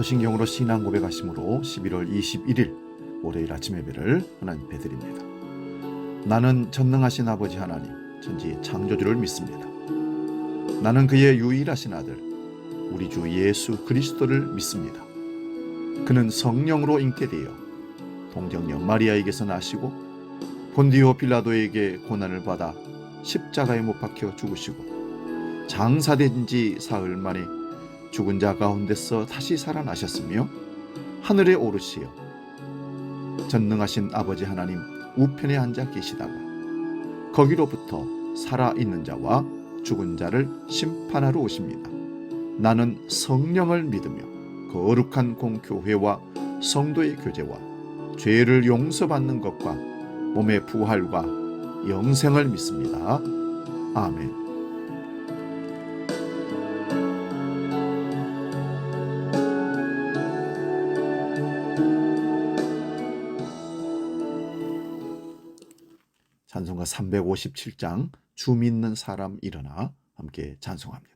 사도신경으로 신앙 고백하심으로 11월 21일 월요일 아침 예배를 하나님께 드립니다. 나는 전능하신 아버지 하나님, 천지의 창조주를 믿습니다. 나는 그의 유일하신 아들, 우리 주 예수 그리스도를 믿습니다. 그는 성령으로 잉태되어 동정녀 마리아에게서 나시고 본디오 빌라도에게 고난을 받아 십자가에 못 박혀 죽으시고 장사된 지 사흘 만에 죽은 자 가운데서 다시 살아나셨으며 하늘에 오르시어 전능하신 아버지 하나님 우편에 앉아 계시다가 거기로부터 살아있는 자와 죽은 자를 심판하러 오십니다. 나는 성령을 믿으며 거룩한 공교회와 성도의 교제와 죄를 용서받는 것과 몸의 부활과 영생을 믿습니다. 아멘. 찬송가 357장 주 믿는 사람 일어나 함께 찬송합니다.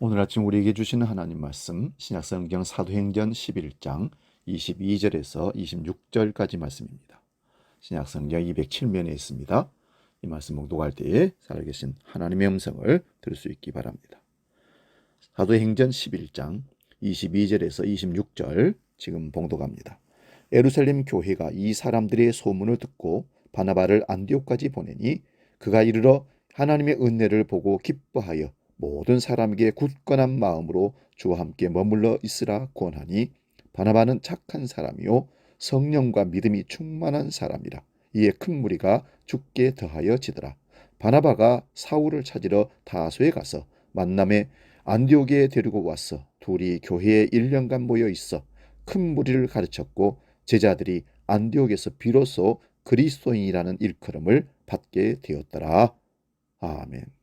오늘 아침 우리에게 주시는 하나님 말씀 신약성경 사도행전 11장 22절에서 26절까지 말씀입니다. 신약성경 207면에 있습니다. 이 말씀 봉독할 때에 살아계신 하나님의 음성을 들을 수 있기 바랍니다. 사도행전 11장 22절에서 26절 지금 봉독합니다. 예루살렘 교회가 이 사람들의 소문을 듣고 바나바를 안디옥까지 보내니 그가 이르러 하나님의 은혜를 보고 기뻐하여 모든 사람에게 굳건한 마음으로 주와 함께 머물러 있으라 권하니 바나바는 착한 사람이요 성령과 믿음이 충만한 사람이라. 이에 큰 무리가 죽게 더하여 지더라. 바나바가 사울을 찾으러 다소에 가서 만남에 안디옥에 데리고 왔어 둘이 교회에 1년간 모여 있어 큰 무리를 가르쳤고 제자들이 안디옥에서 비로소 그리스도인이라는 일컬음을 받게 되었더라. 아멘.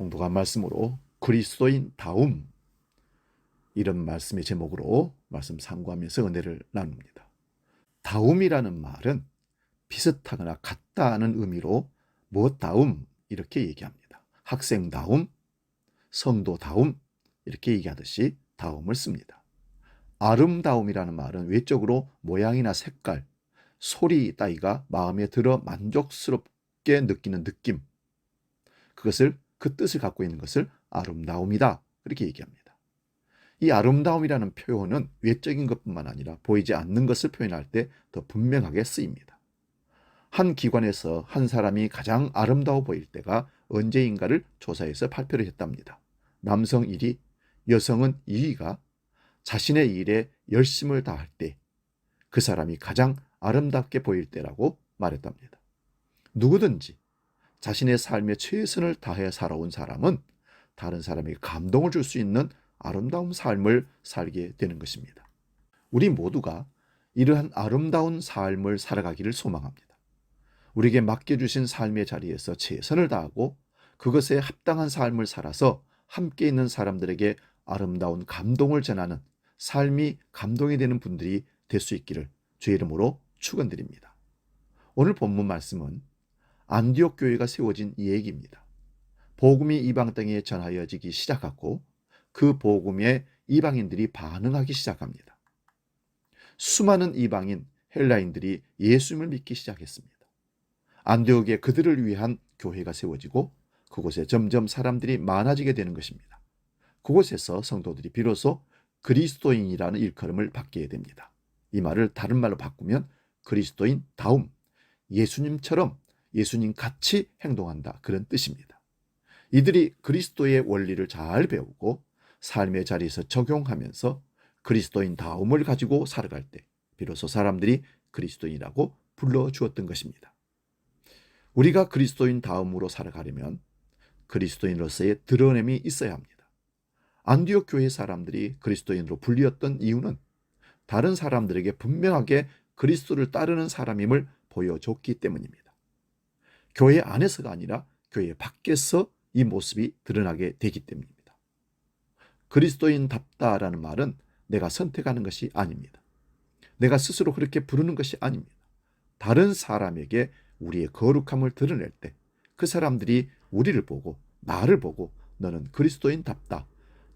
봉독한 말씀으로 그리스도인 다움, 이런 말씀의 제목으로 말씀 상고하면서 은혜를 나눕니다. 다움이라는 말은 비슷하거나 같다는 의미로 무엇다움 이렇게 얘기합니다. 학생다움, 성도다움 이렇게 얘기하듯이 다움을 씁니다. 아름다움이라는 말은 외적으로 모양이나 색깔, 소리 따위가 마음에 들어 만족스럽게 느끼는 느낌, 그것을 그 뜻을 갖고 있는 것을 아름다움이다, 그렇게 얘기합니다. 이 아름다움이라는 표현은 외적인 것뿐만 아니라 보이지 않는 것을 표현할 때 더 분명하게 쓰입니다. 한 기관에서 한 사람이 가장 아름다워 보일 때가 언제인가를 조사해서 발표를 했답니다. 남성 1위, 여성은 2위가 자신의 일에 열심을 다할 때 그 사람이 가장 아름답게 보일 때라고 말했답니다. 누구든지 자신의 삶에 최선을 다해 살아온 사람은 다른 사람에게 감동을 줄 수 있는 아름다운 삶을 살게 되는 것입니다. 우리 모두가 이러한 아름다운 삶을 살아가기를 소망합니다. 우리에게 맡겨주신 삶의 자리에서 최선을 다하고 그것에 합당한 삶을 살아서 함께 있는 사람들에게 아름다운 감동을 전하는 삶이 감동이 되는 분들이 될 수 있기를 주의 이름으로 축원드립니다. 오늘 본문 말씀은 안디옥 교회가 세워진 이 얘기입니다. 복음이 이방 땅에 전하여지기 시작하고 그 복음에 이방인들이 반응하기 시작합니다. 수많은 이방인 헬라인들이 예수님을 믿기 시작했습니다. 안디옥에 그들을 위한 교회가 세워지고 그곳에 점점 사람들이 많아지게 되는 것입니다. 그곳에서 성도들이 비로소 그리스도인이라는 일컬음을 받게 됩니다. 이 말을 다른 말로 바꾸면 그리스도인 다움, 예수님처럼 예수님 같이 행동한다, 그런 뜻입니다. 이들이 그리스도의 원리를 잘 배우고 삶의 자리에서 적용하면서 그리스도인 다움을 가지고 살아갈 때 비로소 사람들이 그리스도인이라고 불러주었던 것입니다. 우리가 그리스도인 다움으로 살아가려면 그리스도인으로서의 드러냄이 있어야 합니다. 안디옥 교회 사람들이 그리스도인으로 불리었던 이유는 다른 사람들에게 분명하게 그리스도를 따르는 사람임을 보여줬기 때문입니다. 교회 안에서가 아니라 교회 밖에서 이 모습이 드러나게 되기 때문입니다. 그리스도인답다라는 말은 내가 선택하는 것이 아닙니다. 내가 스스로 그렇게 부르는 것이 아닙니다. 다른 사람에게 우리의 거룩함을 드러낼 때 그 사람들이 우리를 보고 나를 보고 너는 그리스도인답다,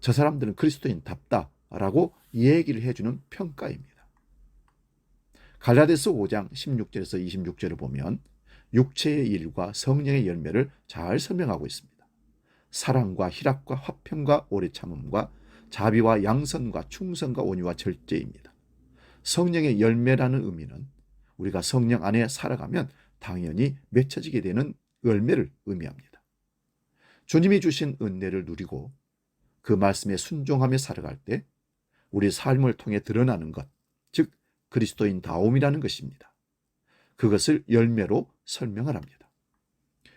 저 사람들은 그리스도인답다 라고 얘기를 해주는 평가입니다. 갈라디아서 5장 16절에서 26절을 보면 육체의 일과 성령의 열매를 잘 설명하고 있습니다. 사랑과 희락과 화평과 오래 참음과 자비와 양선과 충성과 온유와 절제입니다. 성령의 열매라는 의미는 우리가 성령 안에 살아가면 당연히 맺혀지게 되는 열매를 의미합니다. 주님이 주신 은혜를 누리고 그 말씀에 순종하며 살아갈 때 우리 삶을 통해 드러나는 것, 즉 그리스도인 다움이라는 것입니다. 그것을 열매로 설명을 합니다.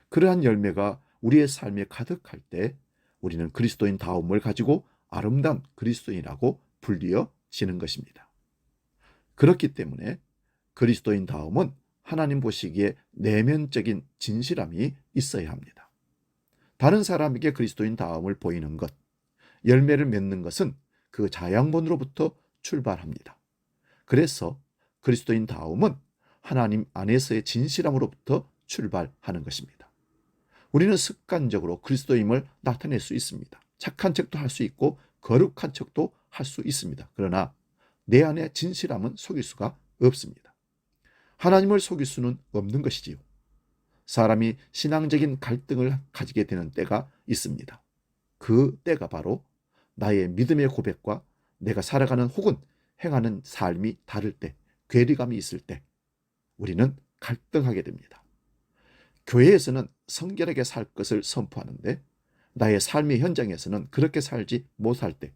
그러한 열매가 우리의 삶에 가득할 때 우리는 그리스도인 다움을 가지고 아름다운 그리스도인이라고 불리어지는 것입니다. 그렇기 때문에 그리스도인 다움은 하나님 보시기에 내면적인 진실함이 있어야 합니다. 다른 사람에게 그리스도인 다움을 보이는 것, 열매를 맺는 것은 그 자양분으로부터 출발합니다. 그래서 그리스도인 다움은 하나님 안에서의 진실함으로부터 출발하는 것입니다. 우리는 습관적으로 그리스도임을 나타낼 수 있습니다. 착한 척도 할 수 있고 거룩한 척도 할 수 있습니다. 그러나 내 안에 진실함은 속일 수가 없습니다. 하나님을 속일 수는 없는 것이지요. 사람이 신앙적인 갈등을 가지게 되는 때가 있습니다. 그 때가 바로 나의 믿음의 고백과 내가 살아가는 혹은 행하는 삶이 다를 때, 괴리감이 있을 때 우리는 갈등하게 됩니다. 교회에서는 성결하게 살 것을 선포하는데 나의 삶의 현장에서는 그렇게 살지 못할 때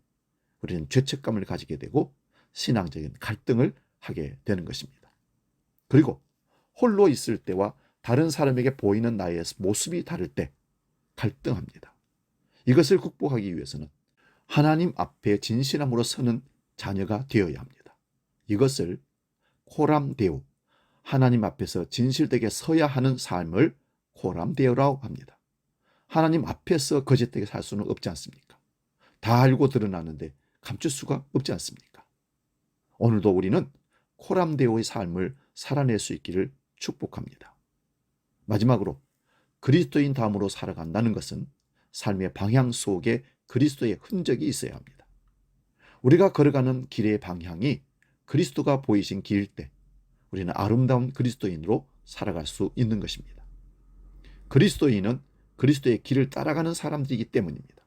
우리는 죄책감을 가지게 되고 신앙적인 갈등을 하게 되는 것입니다. 그리고 홀로 있을 때와 다른 사람에게 보이는 나의 모습이 다를 때 갈등합니다. 이것을 극복하기 위해서는 하나님 앞에 진실함으로 서는 자녀가 되어야 합니다. 이것을 코람데오, 하나님 앞에서 진실되게 서야 하는 삶을 코람데오라고 합니다. 하나님 앞에서 거짓되게 살 수는 없지 않습니까? 다 알고 드러나는데 감출 수가 없지 않습니까? 오늘도 우리는 코람데오의 삶을 살아낼 수 있기를 축복합니다. 마지막으로 그리스도인 다음으로 살아간다는 것은 삶의 방향 속에 그리스도의 흔적이 있어야 합니다. 우리가 걸어가는 길의 방향이 그리스도가 보이신 길일 때 우리는 아름다운 그리스도인으로 살아갈 수 있는 것입니다. 그리스도인은 그리스도의 길을 따라가는 사람들이기 때문입니다.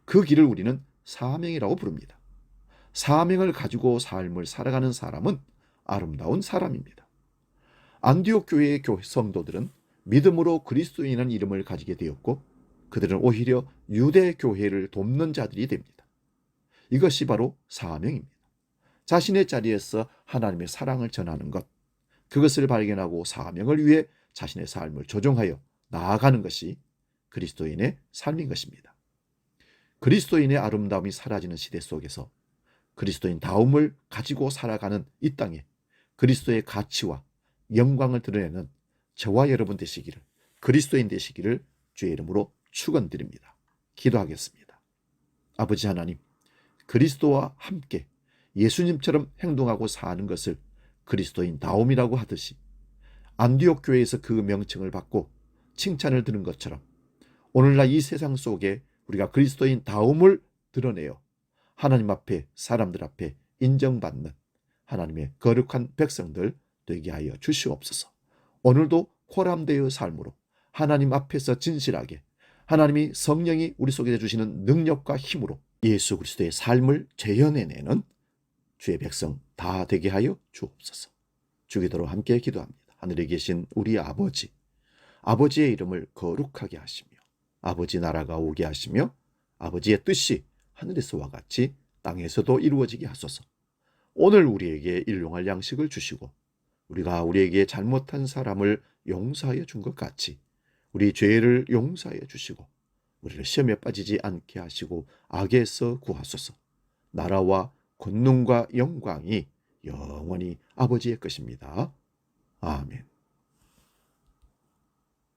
그 길을 우리는 사명이라고 부릅니다. 사명을 가지고 삶을 살아가는 사람은 아름다운 사람입니다. 안디옥 교회의 성도들은 믿음으로 그리스도인이라는 이름을 가지게 되었고 그들은 오히려 유대 교회를 돕는 자들이 됩니다. 이것이 바로 사명입니다. 자신의 자리에서 하나님의 사랑을 전하는 것, 그것을 발견하고 사명을 위해 자신의 삶을 조정하여 나아가는 것이 그리스도인의 삶인 것입니다. 그리스도인의 아름다움이 사라지는 시대 속에서 그리스도인다움을 가지고 살아가는 이 땅에 그리스도의 가치와 영광을 드러내는 저와 여러분 되시기를, 그리스도인 되시기를 주의 이름으로 축원드립니다. 기도하겠습니다. 아버지 하나님, 그리스도와 함께 예수님처럼 행동하고 사는 것을 그리스도인다움이라고 하듯이 안디옥 교회에서 그 명칭을 받고 칭찬을 들은 것처럼 오늘날 이 세상 속에 우리가 그리스도인다움을 드러내어 하나님 앞에, 사람들 앞에 인정받는 하나님의 거룩한 백성들 되게 하여 주시옵소서. 오늘도 코람데의 삶으로 하나님 앞에서 진실하게 하나님이 성령이 우리 속에 주시는 능력과 힘으로 예수 그리스도의 삶을 재현해내는 주의 백성 다 되게 하여 주옵소서. 주기도로 함께 기도합니다. 하늘에 계신 우리 아버지, 아버지의 이름을 거룩하게 하시며 아버지 나라가 오게 하시며 아버지의 뜻이 하늘에서와 같이 땅에서도 이루어지게 하소서. 오늘 우리에게 일용할 양식을 주시고 우리가 우리에게 잘못한 사람을 용서하여 준 것 같이 우리 죄를 용서하여 주시고 우리를 시험에 빠지지 않게 하시고 악에서 구하소서. 나라와 권능과 영광이 영원히 아버지의 것입니다. 아멘.